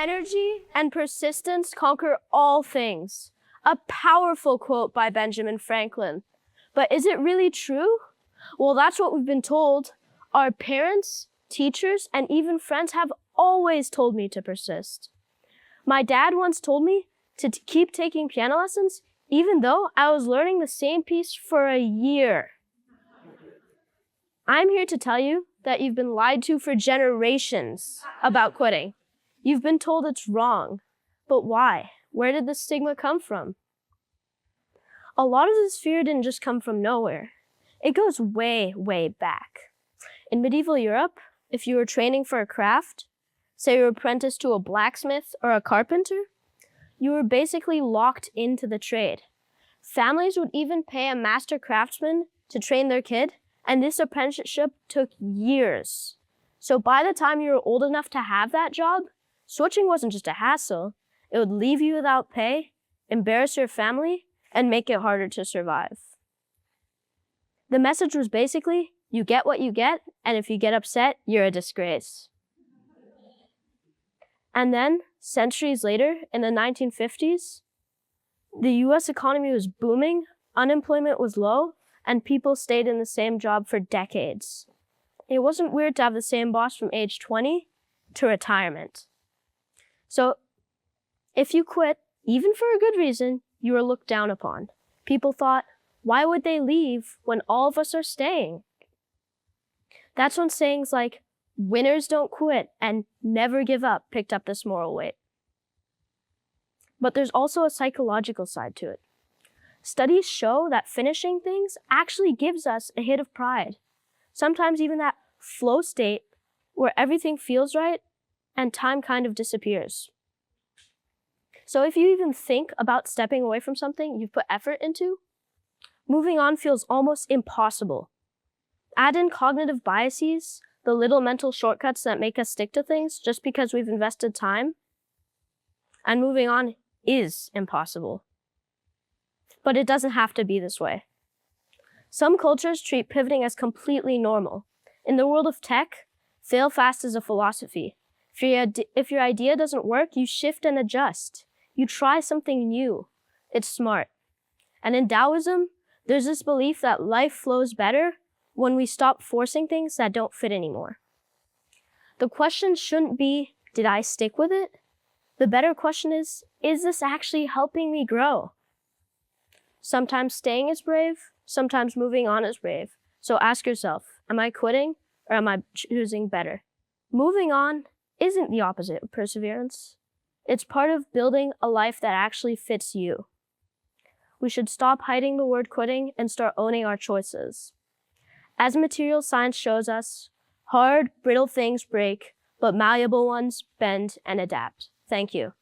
Energy and persistence conquer all things. A powerful quote by Benjamin Franklin. But is it really true? Well, that's what we've been told. Our parents, teachers, and even friends have always told me to persist. My dad once told me to keep taking piano lessons, even though I was learning the same piece for a year. I'm here to tell you that you've been lied to for generations about quitting. You've been told it's wrong. But why? Where did the stigma come from? A lot of this fear didn't just come from nowhere. It goes way, way back. In medieval Europe, if you were training for a craft, say you were apprenticed to a blacksmith or a carpenter, you were basically locked into the trade. Families would even pay a master craftsman to train their kid, and this apprenticeship took years. So by the time you were old enough to have that job, switching wasn't just a hassle. It would leave you without pay, embarrass your family, and make it harder to survive. The message was basically, you get what you get, and if you get upset, you're a disgrace. And then, centuries later, in the 1950s, the US economy was booming, unemployment was low, and people stayed in the same job for decades. It wasn't weird to have the same boss from age 20 to retirement. So, if you quit, even for a good reason, you were looked down upon. People thought, why would they leave when all of us are staying? That's when sayings like, winners don't quit and never give up picked up this moral weight. But there's also a psychological side to it. Studies show that finishing things actually gives us a hit of pride. Sometimes even that flow state where everything feels right and time kind of disappears. So if you even think about stepping away from something you've put effort into, moving on feels almost impossible. Add in cognitive biases, the little mental shortcuts that make us stick to things just because we've invested time, and moving on is impossible. But it doesn't have to be this way. Some cultures treat pivoting as completely normal. In the world of tech, fail fast is a philosophy. If your idea doesn't work, you shift and adjust. You try something new. It's smart. And in Taoism, there's this belief that life flows better when we stop forcing things that don't fit anymore. The question shouldn't be, did I stick with it? The better question is this actually helping me grow? Sometimes staying is brave, sometimes moving on is brave. So ask yourself, am I quitting or am I choosing better? Moving on isn't the opposite of perseverance. It's part of building a life that actually fits you. We should stop hiding the word quitting and start owning our choices. As material science shows us, hard, brittle things break, but malleable ones bend and adapt. Thank you.